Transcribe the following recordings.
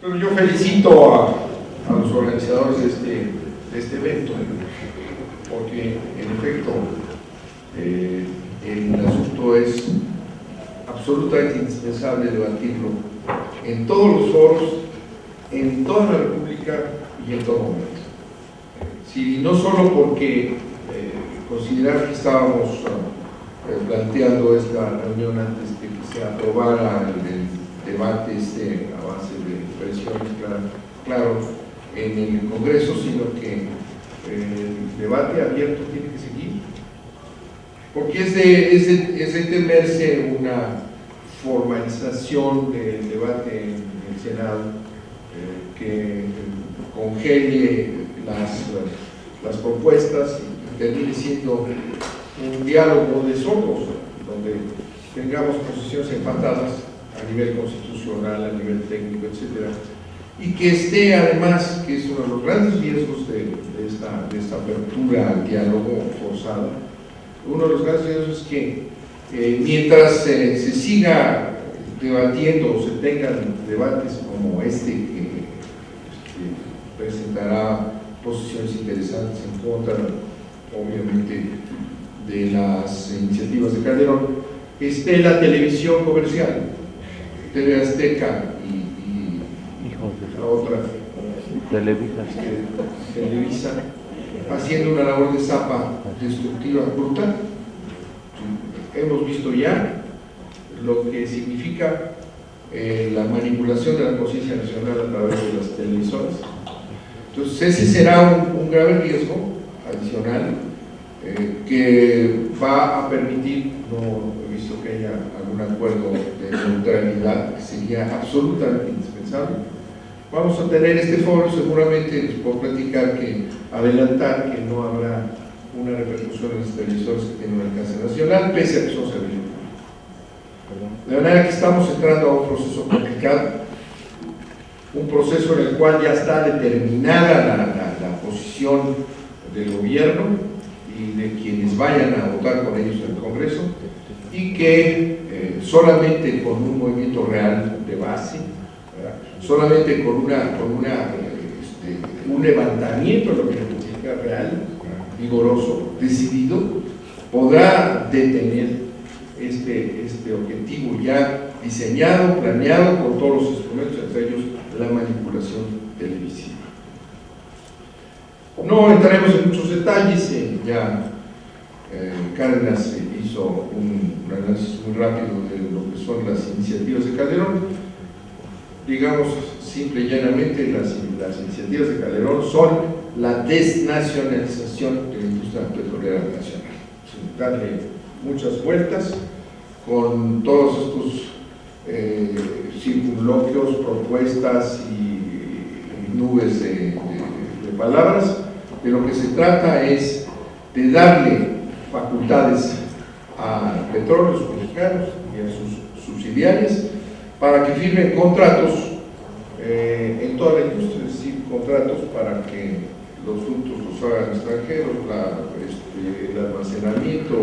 Pero yo felicito a los organizadores de este evento, porque en efecto el asunto es absolutamente indispensable debatirlo en todos los foros, en toda la República y en todo momento. Sí, no solo porque considerar que estábamos planteando esta reunión antes de que se aprobara el debate a base de presiones claro en el Congreso, sino que el debate abierto tiene que seguir, porque es de temerse una formalización del debate en el Senado que congele las propuestas y termine siendo un diálogo de sordos, donde tengamos posiciones empatadas a nivel constitucional, a nivel técnico, etcétera, y que esté además, que es uno de los grandes riesgos de esta apertura al diálogo forzado, uno de los grandes riesgos es que mientras se siga debatiendo o se tengan debates como este que presentará posiciones interesantes en contra, obviamente, de las iniciativas de Calderón, esté la televisión comercial, TV Azteca y la otra, Televisa, haciendo una labor de zapa destructiva brutal. Hemos visto ya lo que significa la manipulación de la conciencia nacional a través de las televisoras. Entonces ese será un grave riesgo adicional que va a permitir, no he visto que haya algún acuerdo de neutralidad, que sería absolutamente indispensable. Vamos a tener este foro, seguramente les puedo adelantar que no habrá una repercusión en los televisores que tienen un alcance nacional, pese a que son servicios públicos. De manera que estamos entrando a un proceso complicado, un proceso en el cual ya está determinada la posición del gobierno y de quienes vayan a votar con ellos en el Congreso, y que solamente con un movimiento real de base, ¿verdad?, solamente con un levantamiento de la opinión pública real, vigoroso, decidido, podrá detener este objetivo ya diseñado, planeado con todos los instrumentos, entre ellos la manipulación televisiva. No entraremos en muchos detalles, ya Cárdenas hizo un análisis muy rápido de lo que son las iniciativas de Calderón. Digamos simple y llanamente, las iniciativas de Calderón son la desnacionalización de la industria petrolera nacional, sin darle muchas vueltas, con todos estos circunloquios, propuestas y nubes de palabras. De lo que se trata es de darle facultades a Petróleos Mexicanos y a sus subsidiarias para que firmen contratos en toda la industria, es decir, contratos para que los frutos los hagan extranjeros, el almacenamiento,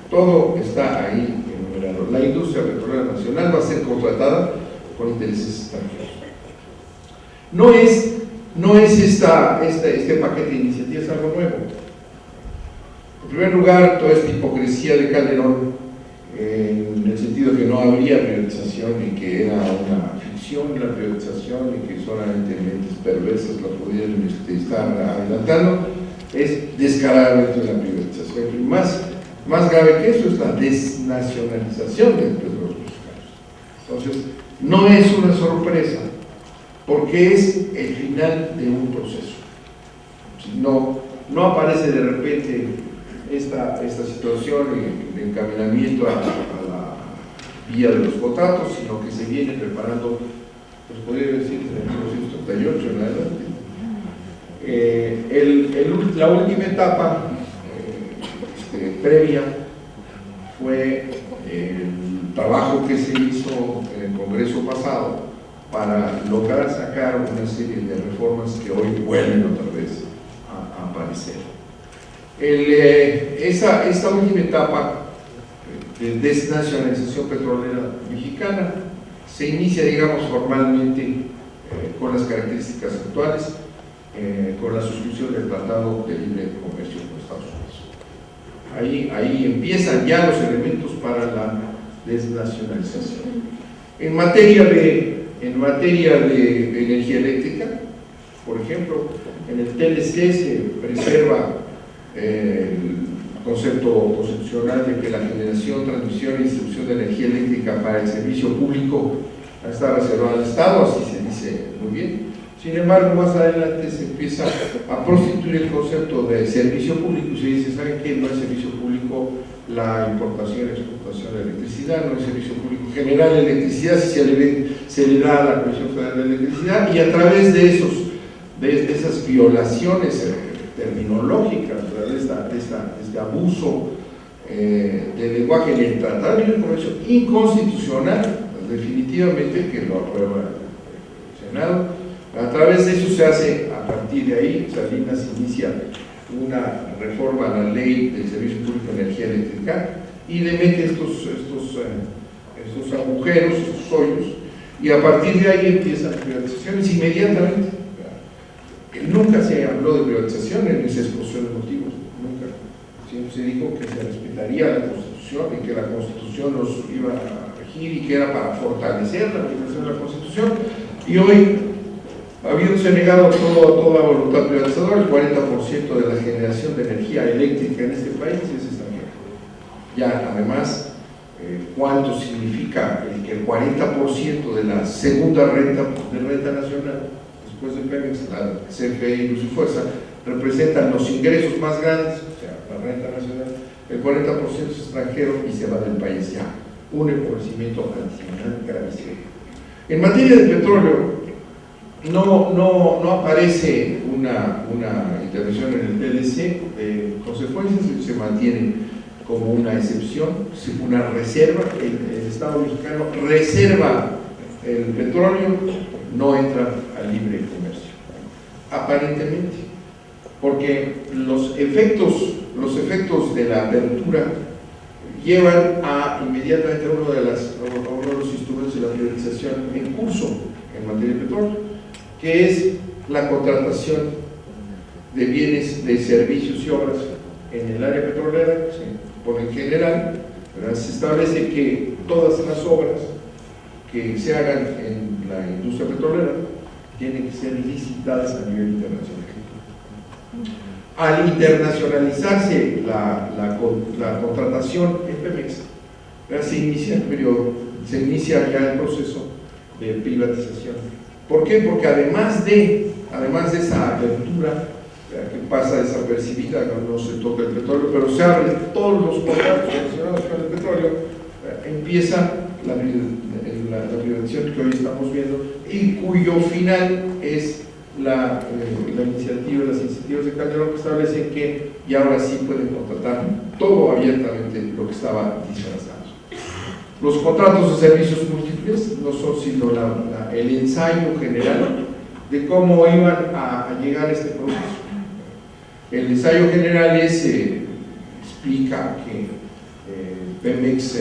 todo está ahí enumerado. La industria petrolera nacional va a ser contratada con intereses extranjeros. No es este paquete de iniciativas algo nuevo. En primer lugar, toda esta hipocresía de Calderón, en el sentido de que no habría privatización y que era una ficción la privatización y que solamente mentes perversas la pudieran estar adelantando, es descaradamente la privatización. Y más grave que eso es la desnacionalización de petróleos mexicanos. Entonces, no es una sorpresa, porque es el final de un proceso. No aparece de repente esta situación de encaminamiento a la vía de los contratos, sino que se viene preparando, pues podría decir, desde 1938 en adelante. La última etapa previa fue el trabajo que se hizo en el Congreso pasado para lograr sacar una serie de reformas que hoy vuelven otra vez a aparecer. Esta última etapa de desnacionalización petrolera mexicana se inicia, digamos, formalmente con las características actuales, con la suscripción del Tratado de Libre Comercio con Estados Unidos. Ahí empiezan ya los elementos para la desnacionalización. En materia de energía eléctrica, por ejemplo, en el TLC se preserva el concepto constitucional de que la generación, transmisión e distribución de energía eléctrica para el servicio público está reservada al Estado, así se dice muy bien. Sin embargo, más adelante se empieza a prostituir el concepto de servicio público y se dice, ¿saben qué? No es servicio público la importación y la exportación de electricidad, no es servicio público generar electricidad si se le da a la Comisión Federal de Electricidad, y a través de esas violaciones terminológicas, de este abuso del lenguaje en el Tratado de Libre Comercio inconstitucional, definitivamente, que lo aprueba el Senado. A través de eso se hace, a partir de ahí, Salinas inicia una reforma a la ley del Servicio Público de Energía Eléctrica y le mete estos agujeros, estos hoyos, y a partir de ahí empiezan las privatizaciones inmediatamente. Nunca se habló de privatización en esa exposición de motivos, nunca. Siempre se dijo que se respetaría la Constitución y que la Constitución nos iba a regir y que era para fortalecer la aplicación de la Constitución, y hoy, habiéndose negado toda voluntad privatizadora, el 40% de la generación de energía eléctrica en este país es extranjera. Ya, además, ¿cuánto significa que el 40% de la segunda renta nacional, después de Pemex, la CFE y Luz y Fuerza, representan los ingresos más grandes, o sea, la renta nacional, el 40% es extranjero y se va del país ya? Un empobrecimiento nacional gravísimo. En materia de petróleo, no aparece una intervención en el TLC, consecuencias se mantiene como una excepción, una reserva. El Estado mexicano reserva el petróleo, no entra al libre comercio, aparentemente, porque los efectos de la apertura llevan inmediatamente a uno de los instrumentos de la privatización en curso en materia de petróleo, que es la contratación de bienes, de servicios y obras en el área petrolera. Por en general, ¿verdad? Se establece que todas las obras que se hagan en la industria petrolera tienen que ser licitadas a nivel internacional. Al internacionalizarse la contratación en Pemex, se inicia ya el proceso de privatización. ¿Por qué? Porque además de esa apertura que pasa desapercibida cuando no se toca el petróleo, pero se abren todos los contratos relacionados con el petróleo, empieza la privatización que hoy estamos viendo y cuyo final es las iniciativas de Calderón, que establecen que ya ahora sí pueden contratar todo abiertamente lo que estaba disfrazado. Los contratos de servicios múltiples no son sino el ensayo general de cómo iban a llegar a este proceso. El ensayo general explica que Pemex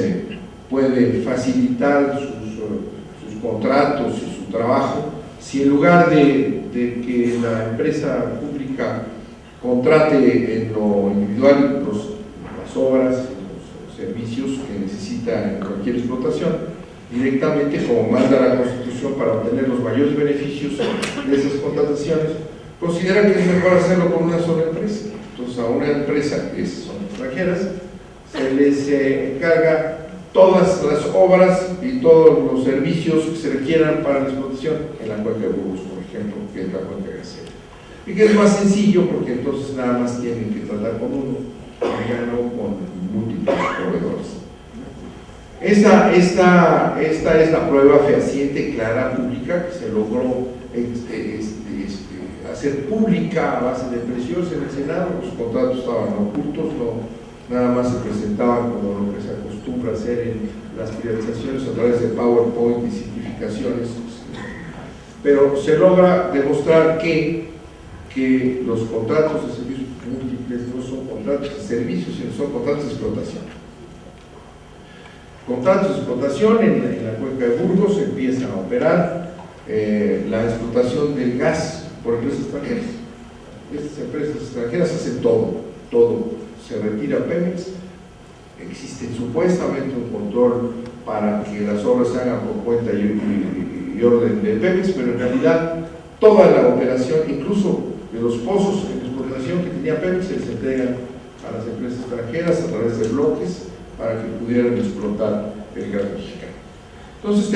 puede facilitar sus contratos y su trabajo si en lugar de que la empresa pública contrate en lo individual las obras, los servicios que necesita en cualquier explotación, directamente, como manda la Constitución, para obtener los mayores beneficios de esas contrataciones, considera que es mejor hacerlo con una sola empresa. Entonces, a una empresa que son extranjeras se les encarga todas las obras y todos los servicios que se requieran para la explotación en la cuenca de Burgos, por ejemplo, que es la cuenca gasera. Y que es más sencillo porque entonces nada más tienen que tratar con uno, ya no con múltiples proveedores. Esta es la prueba fehaciente, clara, pública, que se logró hacer pública a base de presión en el Senado. Los contratos estaban ocultos, nada más se presentaban como lo que se acostumbra a hacer en las privatizaciones a través de PowerPoint y simplificaciones, pero se logra demostrar que los contratos de servicios múltiples no son contratos de servicios, sino son contratos de explotación. contratos de explotación en la cuenca de Burgos, empiezan a operar la explotación del gas por empresas extranjeras. Estas empresas extranjeras hacen todo. Se retira Pemex, existe supuestamente un control para que las obras se hagan por cuenta y orden de Pemex, pero en realidad toda la operación, incluso de los pozos en explotación que tenía Pemex, se les entregan a las empresas extranjeras a través de bloques para que pudieran explotar el gas mexicano. Entonces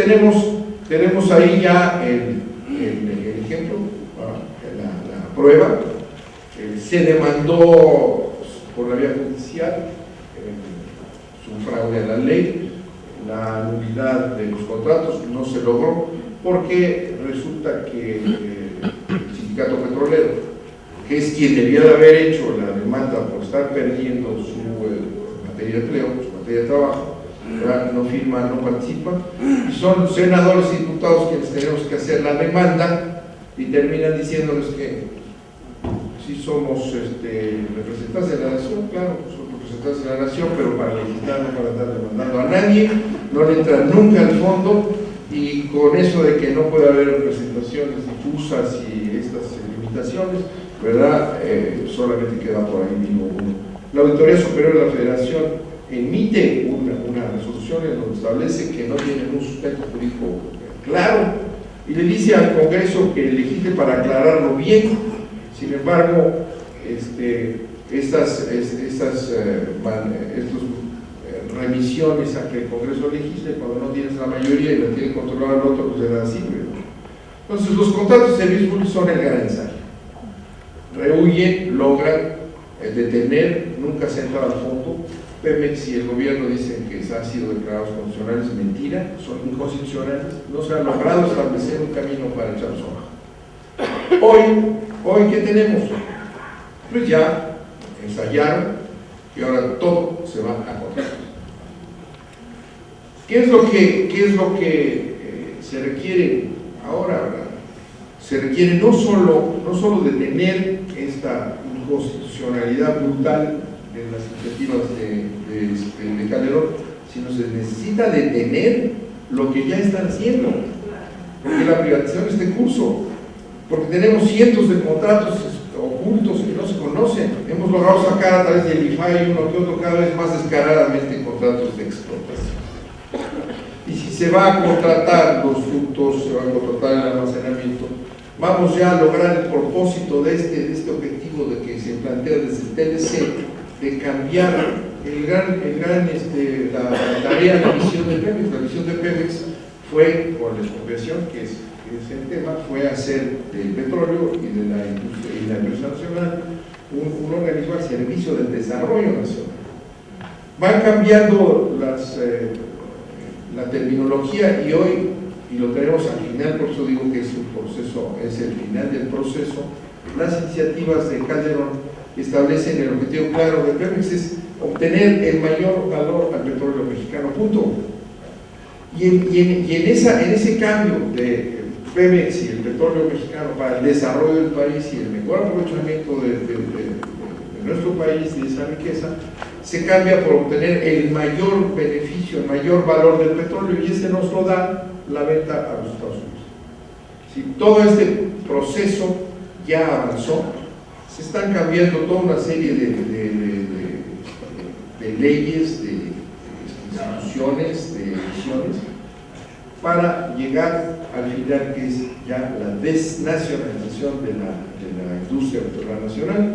tenemos ahí ya el ejemplo, la prueba. Se demandó por la vía judicial su fraude a la ley, la nulidad de los contratos no se logró porque resulta que el sindicato petrolero, que es quien debía de haber hecho la demanda por estar perdiendo su materia de empleo, su materia de trabajo, no firma, no participa, y son senadores y diputados quienes tenemos que hacer la demanda y terminan diciéndoles que si somos representantes de la nación, claro, somos representantes de la nación, pero para legislar, no para estar demandando a nadie, no le entran nunca al fondo, y con eso de que no puede haber representaciones difusas y estas limitaciones, ¿verdad? Solamente queda por ahí mismo uno. La Auditoría Superior de la Federación emite una resolución en donde establece que no tienen un sustento jurídico claro y le dice al Congreso que legisle para aclararlo bien. Sin embargo, estas remisiones a que el Congreso legisle, cuando no tienes la mayoría y la tiene controlada el otro, pues de nada sirve. Entonces, los contratos de servicios públicos son el gran ensayo. Rehuyen, logran detener, nunca se entra al fondo. Pemex y el gobierno dicen que han sido declarados constitucionales, mentira, son inconstitucionales, no se ha logrado establecer un camino para echarlos abajo. Hoy, ¿qué tenemos? Pues ya ensayaron y ahora todo se va a contratos. ¿Qué es lo que se requiere ahora? Se requiere no solo detener esta inconstitucionalidad brutal de las iniciativas de Calderón, sino se necesita detener lo que ya están haciendo, porque la privatización está en curso. Porque tenemos cientos de contratos ocultos que no se conocen. Hemos logrado sacar a través del IFAI uno que otro cada vez más descaradamente contratos de explotación. Y si se va a contratar los ductos, se va a contratar el almacenamiento, vamos ya a lograr el propósito de este objetivo de que se plantea desde el TLC, de cambiar la tarea, la visión de Pemex. La visión de Pemex fue, por la expropiación, que es el tema, fue hacer del petróleo y de la industria y la empresa nacional un organismo al servicio del desarrollo nacional. Van cambiando la terminología y hoy, y lo tenemos al final, por eso digo que es un proceso, es el final del proceso. Las iniciativas de Calderón establecen el objetivo claro de Pemex, es obtener el mayor valor al petróleo mexicano, punto. Y en ese cambio de Pemex y el petróleo mexicano para el desarrollo del país y el mejor aprovechamiento de nuestro país, de esa riqueza, se cambia por obtener el mayor beneficio, el mayor valor del petróleo, y ese nos lo da la venta a los Estados Unidos. Si todo este proceso ya avanzó, se están cambiando toda una serie de leyes, de instituciones, de decisiones, para llegar al final, que es ya la desnacionalización de la industria petrolera nacional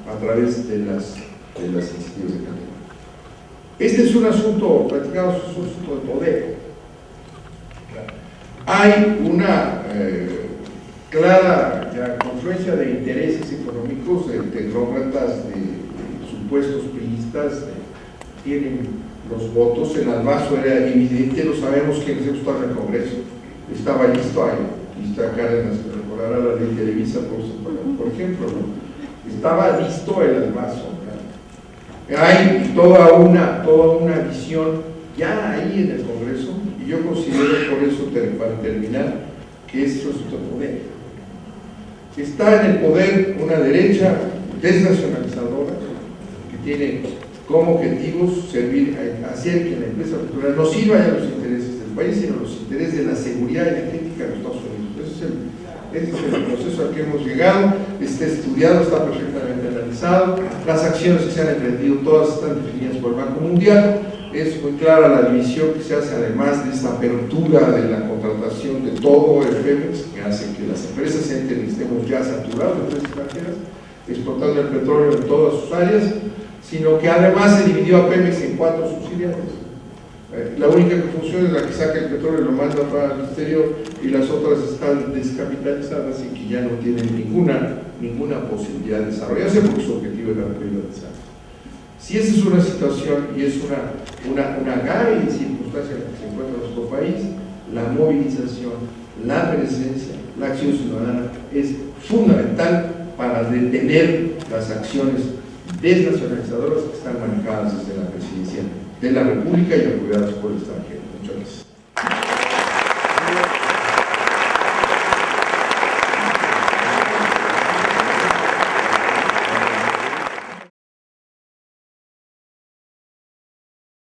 a través de las iniciativas de Calderón. Este es un asunto, platicamos, es un asunto de poder. Hay una clara confluencia de intereses económicos, de tecnócratas, de supuestos priistas, tienen los votos. El albazo era evidente, lo sabemos que se gustaba en el Congreso, estaba listo ahí, lista Cárdenas, que recordará la ley de Televisa, por ejemplo, ¿no? Estaba listo el albazo. Hay toda una visión ya ahí en el Congreso, y yo considero, por eso, para terminar, que es nuestro poder. Está en el poder una derecha desnacionalizadora que tiene como objetivos hacer que la empresa petrolera no sirva a los intereses del país, sino a los intereses de la seguridad energética de los Estados Unidos. Ese es el proceso al que hemos llegado, está estudiado, está perfectamente analizado, las acciones que se han emprendido todas están definidas por el Banco Mundial, es muy clara la división que se hace además de esta apertura de la contratación de todo el Pemex, que hace que las empresas entren y estemos ya saturados de empresas extranjeras, explotando el petróleo en todas sus áreas, sino que además se dividió a Pemex en 4 subsidiarias. La única que funciona es la que saca el petróleo y lo manda para el exterior, y las otras están descapitalizadas y que ya no tienen ninguna posibilidad de desarrollarse porque su objetivo era privatizar. Si esa es una situación y es una grave circunstancia en la que se encuentra nuestro país, la movilización, la presencia, la acción ciudadana es fundamental para detener las acciones desnacionalizadoras que están manejadas desde la presidencia de la República y apoyadas por el extranjero. Muchas gracias.